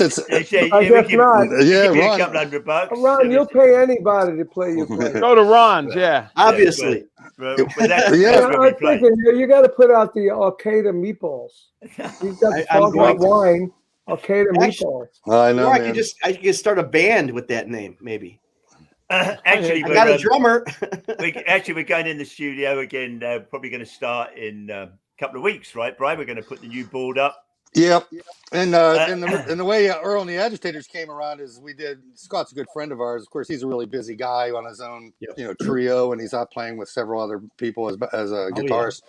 it's. I guess not. Yeah, Ron. A couple $100. Ron, you'll pay anybody to play your place. Go to Ron's, yeah. Obviously. But that's Yeah. what we I'm play. thinking you got to put out the Al-Qaeda meatballs. He's got the I'm Foghat going to. wine, Al-Qaeda Actually- meatballs. I know, Or man. I could start a band with that name, maybe. Actually, I got a we're, drummer. we're going in the studio again. Probably going to start in a couple of weeks, right, Brian? We're going to put the new board up. Yep. And the way Earl and the Agitators came around is we did. Scott's a good friend of ours. Of course, he's a really busy guy on his own, trio, and he's out playing with several other people as a guitarist.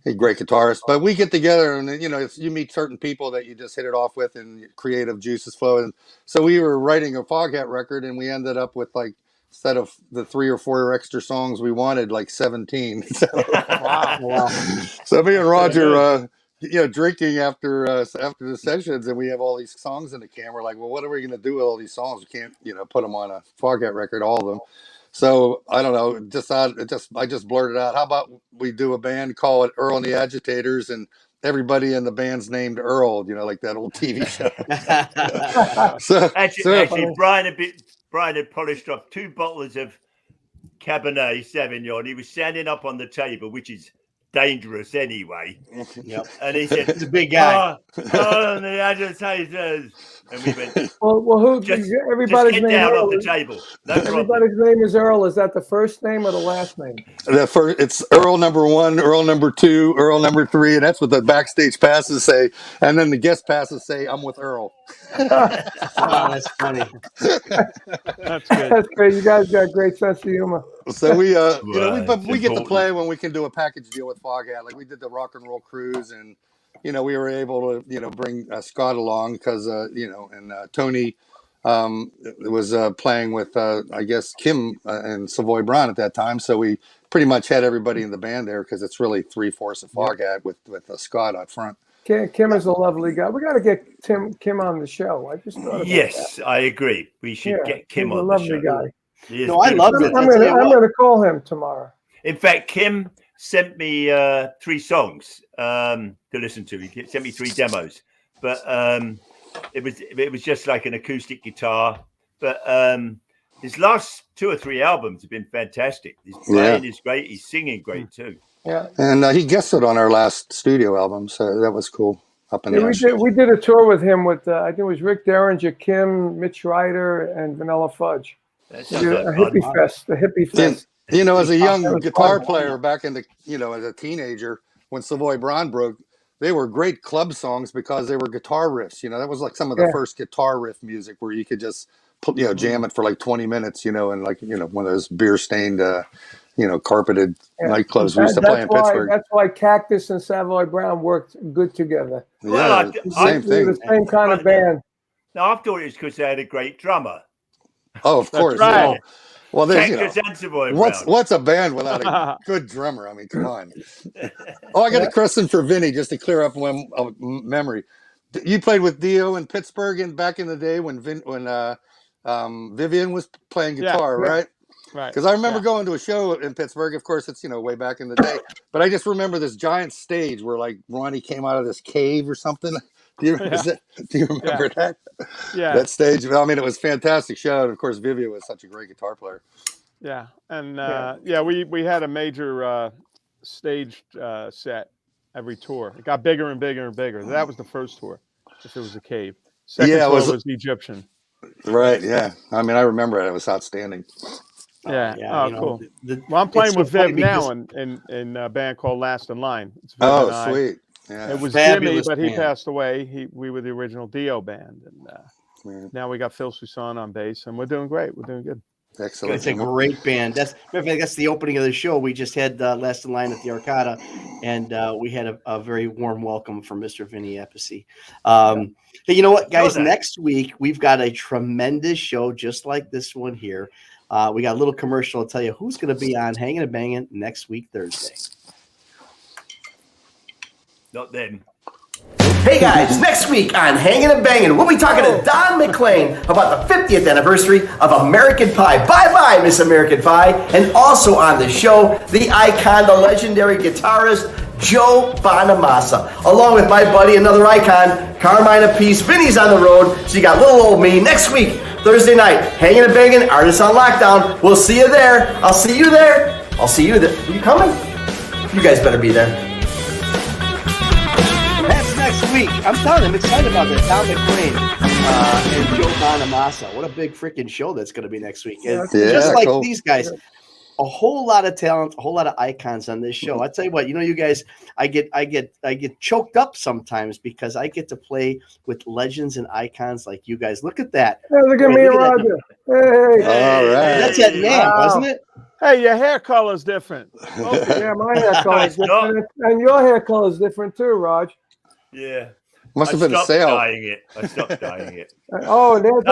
He's a great guitarist. But we get together, and you meet certain people that you just hit it off with, and creative juices flow. And so we were writing a Foghat record, and we ended up with instead of the 3 or 4 extra songs we wanted, 17. So, Wow. so me and Roger. Drinking after the sessions, and we have all these songs in the can. We're like, well, what are we going to do with all these songs? We can't, put them on a Foghat record, all of them. So I don't know. I just blurted out, how about we do a band, call it Earl and the Agitators, and everybody in the band's named Earl, like that old TV show. Actually, Brian had polished off 2 bottles of Cabernet Sauvignon. He was standing up on the table, which is dangerous anyway. Yep. And he said, he's a big guy. Oh, the Agitators. And we went, Well, who? Everybody's just get name down Earl. off the table. No problem. Everybody's name is Earl. Is that the first name or the last name? It's Earl number 1, Earl number 2, Earl number 3, and that's what the backstage passes say. And then the guest passes say, "I'm with Earl." Oh, that's funny. That's good. That's great. You guys got a great sense of humor. So we Right, we get to play when we can do a package deal with Foghat. Like we did the rock and roll cruise, and we were able to bring Scott along because and Tony was playing with I guess Kim and Savoy Brown at that time. So we pretty much had everybody in the band there because it's really 3/4 of Foghat with Scott out front. Kim is a lovely guy. We got to get Kim on the show. I just thought about Yes, that. I agree. We should get Kim he's on a the lovely show. guy. No, I love it. I'm going to call him tomorrow. In fact, Kim sent me 3 songs to listen to. He sent me 3 demos, but it was just like an acoustic guitar. But his last 2 or 3 albums have been fantastic. His playing is great. He's singing great too. Yeah, and he guested on our last studio album, so that was cool. Up in the we did a tour with him with I think it was Rick Derringer, Kim, Mitch Ryder, and Vanilla Fudge. That We sounds did like a fun. hippie fest. as a young That was guitar fun. player back in the as a teenager when Savoy Brown broke, they were great club songs because they were guitar riffs. That was like some of the first guitar riff music where you could just put jam it for 20 minutes. And one of those beer stained carpeted nightclubs we used to play in Pittsburgh. That's why Cactus and Savoy Brown worked good together. Well, Same thing. The same kind of band. Now, I thought it was because they had a great drummer. Oh, of course. right. Well, there's Cactus and Savoy Brown. what's a band without a good drummer? I mean, come on. I got a question for Vinny just to clear up one memory. You played with Dio in Pittsburgh back in the day when Vivian was playing guitar, right? Right. Because I remember going to a show in Pittsburgh. Of course, it's way back in the day. But I just remember this giant stage where Ronnie came out of this cave or something. Do you remember that? Yeah. That stage. I mean, it was a fantastic show. And of course, Vivian was such a great guitar player. Yeah. And we had a major stage set every tour. It got bigger and bigger and bigger. That was the first tour. If it was a cave. Second tour was Egyptian. Right. Yeah. I mean, I remember it. It was outstanding. Yeah. Cool. Well, I'm playing with Viv now in a band called Last in Line. It's Viv and I. Sweet. Yeah. It was Fabulous Jimmy, but he band. passed away. We were the original Dio band, and now we got Phil Soussan on bass, and we're doing great. We're doing good. Excellent. It's a great band. That's the opening of the show. We just had Last in Line at the Arcada, and we had a very warm welcome from Mr. Vinny Appice. Hey, you know what, guys? Next week, we've got a tremendous show just like this one here. We got a little commercial to tell you who's going to be on Hangin' and Bangin' next week, Thursday. Not then. Hey guys, next week on Hangin' and Bangin', we'll be talking to Don McLean about the 50th anniversary of American Pie. Bye-bye, Miss American Pie. And also on the show, the icon, the legendary guitarist, Joe Bonamassa, along with my buddy, another icon, Carmine Appice. Vinny's on the road, so you got little old me next week, Thursday night. Hangin' and Bangin', Artists on Lockdown. We'll see you there. I'll see you there. I'll see you there. Are you coming? You guys better be there. That's next week. I'm telling you, I'm excited about that. Don McLean and Joe Bonamassa. What a big freaking show that's going to be next week. And just like these guys, a whole lot of talent, a whole lot of icons on this show. I tell you what, you guys, I get choked up sometimes because I get to play with legends and icons like you guys. Look at that. Hey, look at me, Roger. Hey. All right. That's at NAMM, wasn't it? Hey, your hair color is different. Yeah, my hair color is different. And your hair color is different too, Raj. Yeah. Must have been a sale. I stopped dyeing it. Oh, there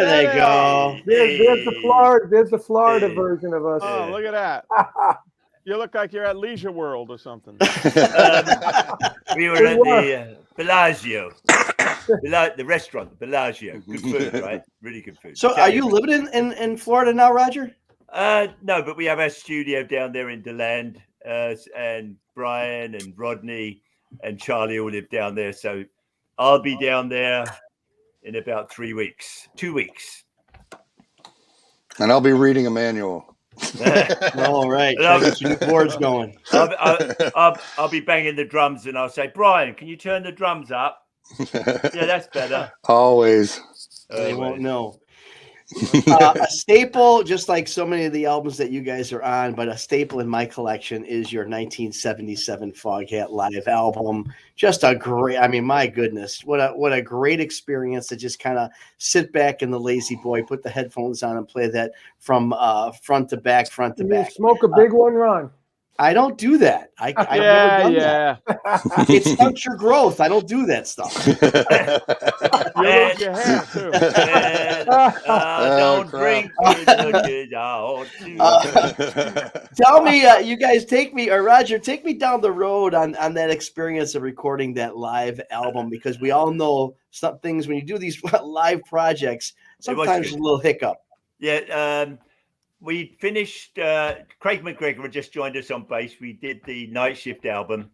they go. There's the Florida version of us. Oh, look at that. You look like you're at Leisure World or something. We were at the Bellagio. The restaurant, the Bellagio. Good food, right? Really good food. So are you living in Florida now, Roger? No, but we have our studio down there in DeLand, and Brian and Rodney and Charlie all live down there. So I'll be down there in about 2 weeks. And I'll be reading a manual. All right. Get some boards going. I'll be banging the drums and I'll say, Brian, can you turn the drums up? Yeah, that's better. Always. They won't know. A staple, just like so many of the albums that you guys are on, but a staple in my collection is your 1977 Foghat live album. Just a great, my goodness, what a great experience to just kind of sit back in the Lazy Boy, put the headphones on and play that from front to back. Smoke a big one, Ron. I don't do that. I've never done that. It stunts your growth. I don't do that stuff. You lose your hair too. Don't drink. Tell me, you guys Roger, take me down the road on that experience of recording that live album, because we all know some things when you do these live projects, sometimes a little hiccup. Yeah. We finished, Craig McGregor had just joined us on bass. We did the Night Shift album,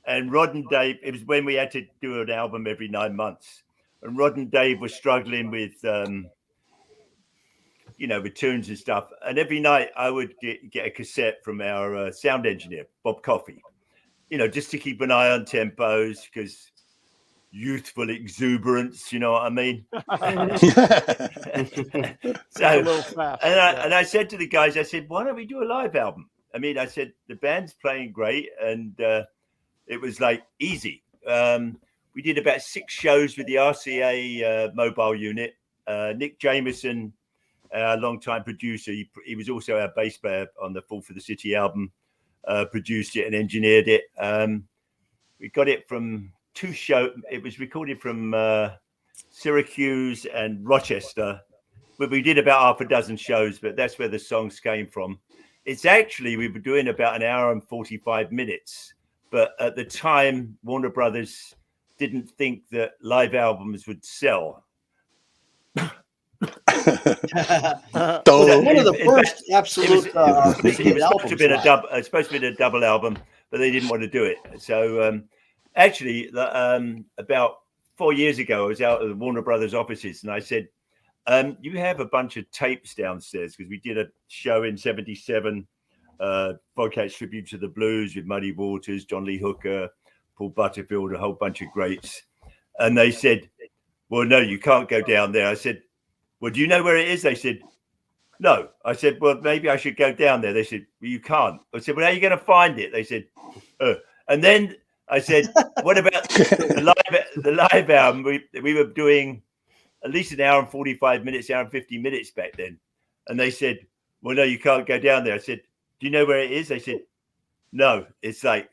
and Rod and Dave, it was when we had to do an album every 9 months. And Rod and Dave were struggling with, with tunes and stuff. And every night I would get a cassette from our sound engineer, Bob Coffey, just to keep an eye on tempos, because youthful exuberance, you know what I mean? And I said to the guys, I said, why don't we do a live album? I said, the band's playing great, and it was like easy. We did about 6 shows with the RCA mobile unit. Nick Jameson, our longtime producer, he was also our bass player on the Fall for the City album, produced it and engineered it. We got it from 2 shows. It was recorded from Syracuse and Rochester, but we did about half a dozen shows, but that's where the songs came from. It's actually, we were doing about an hour and 45 minutes, but at the time, Warner Brothers didn't think that live albums would sell. One of the first absolute. It was supposed to be a double album, but they didn't want to do it. So actually, about 4 years ago, I was out at the Warner Brothers offices, and I said, "You have a bunch of tapes downstairs, because we did a show in '77, Foghat's Tribute to the Blues with Muddy Waters, John Lee Hooker, Paul Butterfield, a whole bunch of greats." And they said, "Well, no, you can't go down there." I said, "Well, do you know where it is?" They said, "No." I said, "Well, maybe I should go down there." They said, "Well, you can't." I said, "Well, how are you going to find it?" They said, and then I said, "What about the live album?" We were doing at least an hour and 45 minutes, hour and 50 minutes back then. And they said, "Well, no, you can't go down there." I said, "Do you know where it is?" They said, "No." It's like,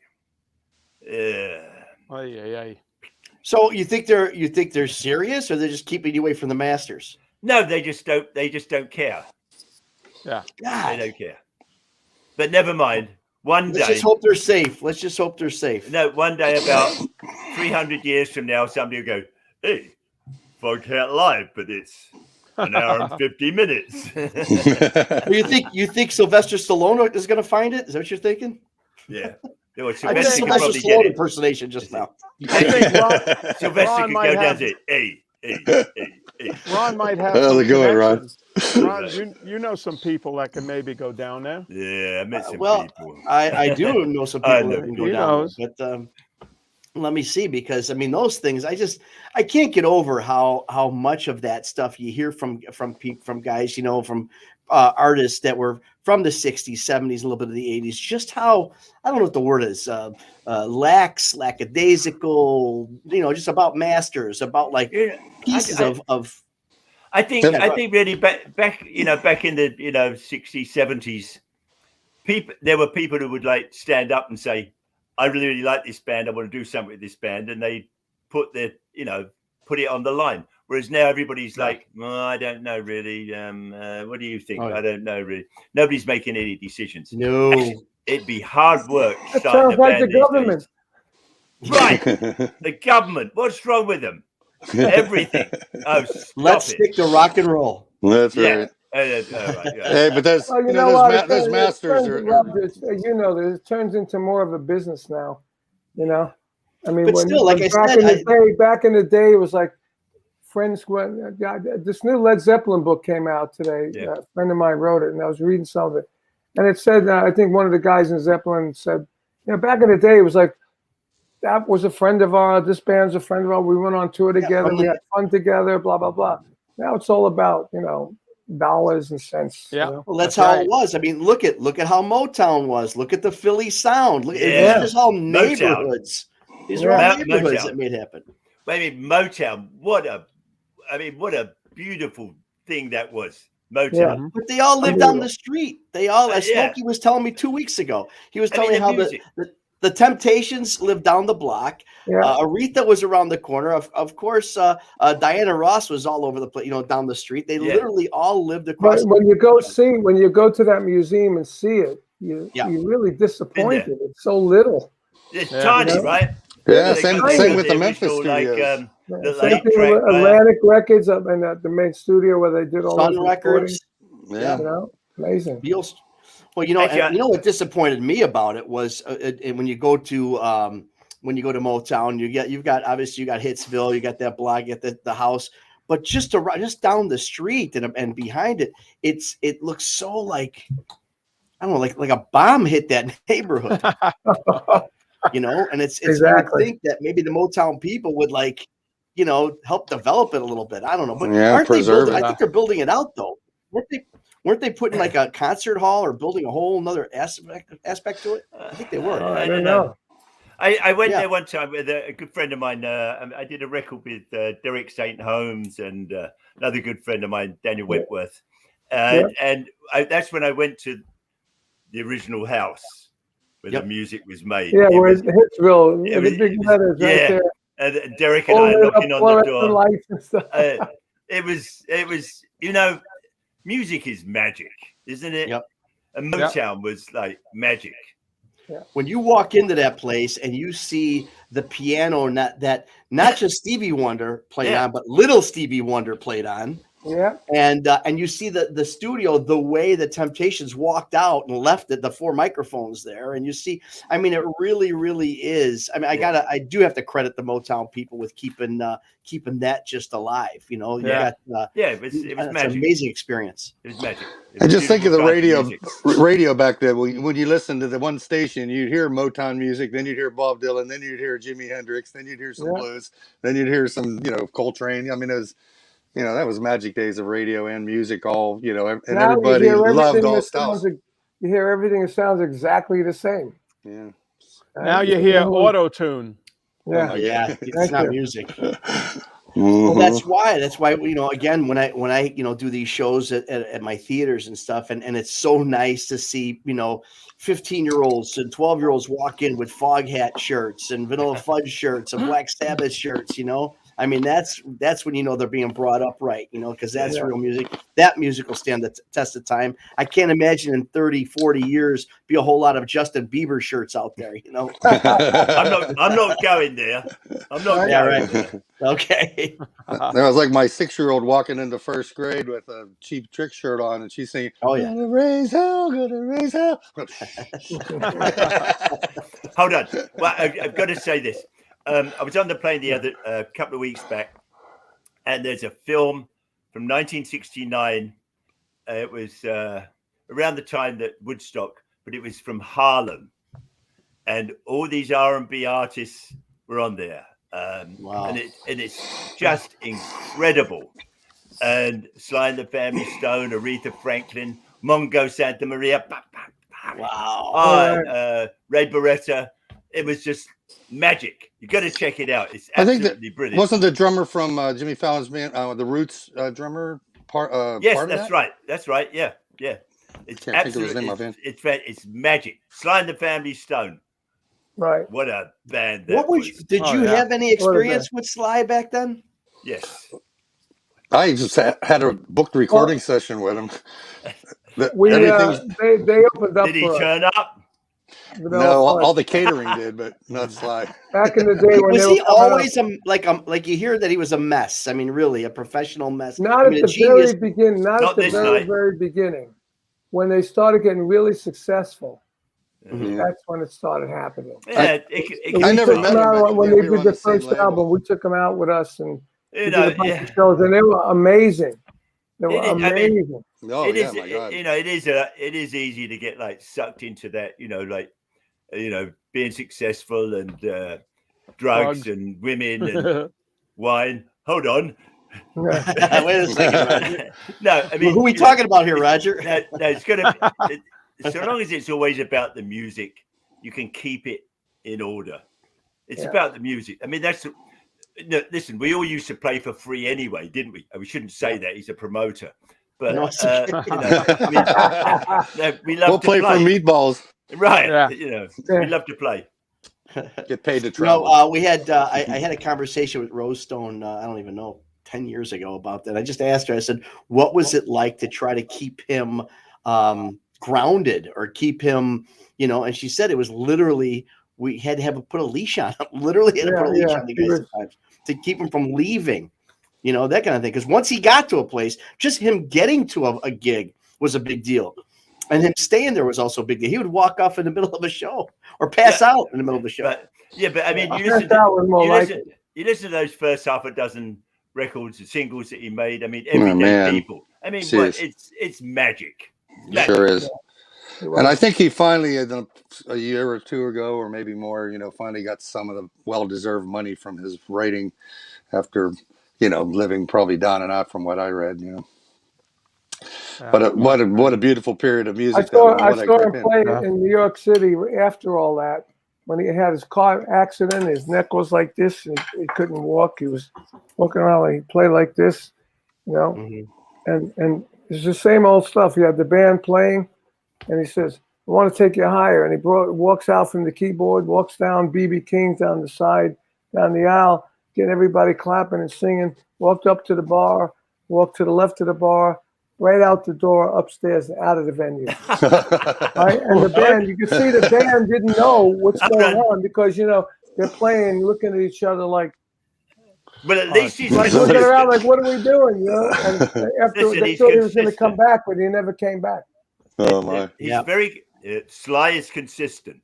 So you think they're serious, or they're just keeping you away from the masters? No, they just don't care. Yeah. God. They don't care. But never mind. Let's just hope they're safe. Let's just hope they're safe. No, one day, about 300 years from now, somebody will go, "Hey, Foghat live, but it's an hour and 50 minutes." You think Sylvester Stallone is going to find it? Is that what you're thinking? Yeah. I did Sylvester Stallone impersonation just now. Sylvester could go down and say, hey. Ron might have How's some it going, Ron? connections. Ron, you know some people that can maybe go down there. Yeah, I met some people. I do know some people that can go He down knows. there, but let me see, because I mean those things I can't get over how much of that stuff you hear from guys, from artists that were from the 60s, 70s, a little bit of the 80s, just how, I don't know what the word is, lackadaisical, just about masters, about like pieces of I think really back in the 60s, 70s, there were people who would like stand up and say, I really like this band, I want to do something with this band, and they put it on the line. Whereas now everybody's like, I don't know really. What do you think? I don't know really. Nobody's making any decisions. No. Actually, it'd be hard work That starting sounds a like band the government. Right. The government. What's wrong with them? Everything. Oh, let's stick to rock and roll. That's right. Hey, but those masters are. It turns into more of a business now. I mean, but still, like I said, back in the day, it was like friends. This new Led Zeppelin book came out today. Yeah. A friend of mine wrote it, and I was reading some of it, and it said, I think one of the guys in Zeppelin said, back in the day, it was like, that was a friend of ours. This band's a friend of ours. We went on tour together. We had fun together. Blah blah blah. Now it's all about dollars and cents. Yeah, well, that's how it was. I mean, look at how Motown was. Look at the Philly sound. These are just all neighborhoods. These are all neighborhoods that made happen. I mean, Motown. What a beautiful thing that was. Motown. Yeah. But they all lived down the street. They all, as Smokey was telling me 2 weeks ago, he was telling me how the Temptations lived down the block. Yeah. Aretha was around the corner. Of course, Diana Ross was all over the place, down the street. They literally all lived across. But when you go to that museum and see it, you're really disappointed. It's so little. It's tiny, right? Yeah, same with the Memphis studios. Same thing with Atlantic Records up in the main studio where they did all Sun those Records. Yeah, amazing. Well, what disappointed me about it was when you go to Motown, you got Hitsville, you got that block, you got the house, but just down the street and behind it, it looks so like, I don't know, like a bomb hit that neighborhood, and it's exactly. I think that maybe the Motown people would help develop it a little bit. I don't know, but aren't they building? I think they're building it out though. Weren't they putting like a concert hall or building a whole another aspect to it? I think they were. I don't know. I went there one time with a good friend of mine. I did a record with Derek St. Holmes and another good friend of mine, Daniel Whitworth. And that's when I went to the original house where the music was made. Yeah, where Hitsville, the big letters right there. And Derek and I knocking on the door. Lights and stuff. It was music is magic, isn't it? Yep. And Motown was like magic. Yeah. When you walk into that place and you see the piano, not just Stevie Wonder played on, but little Stevie Wonder played on. Yeah. And you see the studio, the way the Temptations walked out and left the 4 microphones there, and you see, I mean, it really, really is. I mean, I do have to credit the Motown people with keeping that just alive. It was magic. An amazing experience. It was magic. I just think of the radio back then. When you listen to the one station, you'd hear Motown music, then you'd hear Bob Dylan, then you'd hear Jimi Hendrix, then you'd hear some blues, then you'd hear some, Coltrane. I mean, it was, that was magic days of radio and music, all, and now everybody loved all styles. You hear everything that sounds exactly the same. Yeah. Now you hear auto-tune. Yeah. It's not music. Well, that's why, again, when I do these shows at my theaters and stuff, and it's so nice to see, 15-year-olds and 12-year-olds walk in with Foghat shirts and Vanilla Fudge shirts and Black Sabbath shirts, I mean, that's when they're being brought up right, because that's real music. That music will stand the test of time. I can't imagine in 30, 40 years be a whole lot of Justin Bieber shirts out there, I'm not going there. I'm not going there. Okay. That was like my 6-year-old walking into first grade with a Cheap Trick shirt on, and she's saying, "Oh yeah, gonna raise hell." Hold on. Well, I've got to say this. I was on the plane the other couple of weeks back, and there's a film from 1969. It was around the time that Woodstock, but it was from Harlem, and all these R&B artists were on there. Wow. And it's just incredible. And Sly and the Family Stone, Aretha Franklin, Mongo Santa Maria, wow, Ray Barretta. It was just magic. You got to check it out. It's absolutely brilliant. Wasn't the drummer from Jimmy Fallon's band, the Roots drummer part? Yes, part of that's that? right. That's right. Yeah, yeah. It's absolutely it's magic. Sly and the Family Stone. Right. What a band! Did you have any experience with Sly back then? Yes. I just had a booked recording session with him. They opened up. Did he turn up? No, all the catering did, but not Sly. Back in the day, when was he always like you hear that he was a mess? I mean, really, a professional mess. Not at the very beginning. Not at the very, very beginning. When they started getting really successful, that's when it started happening. Yeah, I never met him when they did the first album. We took them out with us and did a bunch of shows, and they were amazing. They were amazing. Oh yeah, my God. It is easy to get like sucked into that. Being successful and drugs and women and wine. Hold on. Wait a second, Roger. No, I mean, who are we talking about here, Roger? No, it's gonna. So long as it's always about the music, you can keep it in order. It's about the music. I mean, listen, we all used to play for free anyway, didn't we? We shouldn't say that. He's a promoter. But we love we'll to play for meatballs. Right. Yeah. We love to play. Get paid to travel. No, we had I had a conversation with Rose Stone, I don't even know, 10 years ago about that. I just asked her, I said, what was it like to try to keep him grounded or keep him, and she said it was literally, we had to put a leash on him, literally had to put a leash on the guys sometimes to keep him from leaving, that kind of thing. Because once he got to a place, just him getting to a gig was a big deal. And him staying there was also a big deal. He would walk off in the middle of a show or pass out in the middle of a show. But I mean, you listen to those first half a dozen records and singles that he made. I mean, Everyday People. I mean, it's magic. It sure is. And I think he finally, a year or two ago, or maybe more, finally got some of the well-deserved money from his writing after, living probably down and out from what I read, But what a beautiful period of music. I saw him play in New York City after all that. When he had his car accident, his neck was like this, and he couldn't walk. He was walking around like he played like this, and it's the same old stuff. He had the band playing, and he says, "I want to take you higher." And he walks out from the keyboard, walks down B.B. King's down the side, down the aisle, getting everybody clapping and singing. Walked up to the bar, walked to the left of the bar, right out the door, upstairs, out of the venue. Right? And the band, you can see the band didn't know what's going on because, they're playing, looking at each other like. But at least he's like looking around like, what are we doing? And after they thought he was going to come back, but he never came back. Oh, my. He's very, Sly is consistent.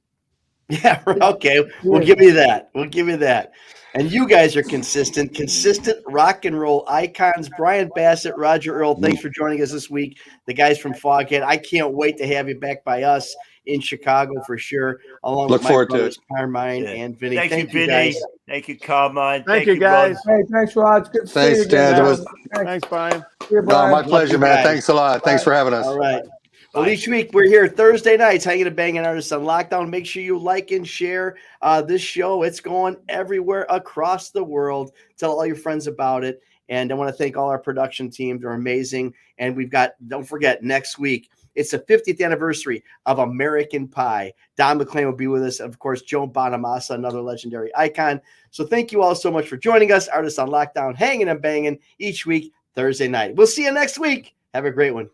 Yeah, okay. We'll give you that. We'll give you that. And you guys are consistent rock and roll icons. Bryan Bassett, Roger Earl, thanks for joining us this week. The guys from Foghat. I can't wait to have you back by us in Chicago for sure. Along with my brothers, Carmine and Vinny. Thank you, Vinny. Guys. Thank you, Carmine. Thank you, guys. Hey, thanks, Rod. Good to see you again. Thanks, Brian. My pleasure, man. Thanks a lot. Thanks for having us. All right. Well, each week we're here Thursday nights, Hanging and Banging Artists on Lockdown. Make sure you like and share this show. It's going everywhere across the world. Tell all your friends about it. And I want to thank all our production team. They're amazing. And we've got, don't forget, next week, it's the 50th anniversary of American Pie. Don McLean will be with us. Of course, Joe Bonamassa, another legendary icon. So thank you all so much for joining us. Artists on Lockdown, Hanging and Banging each week, Thursday night. We'll see you next week. Have a great one.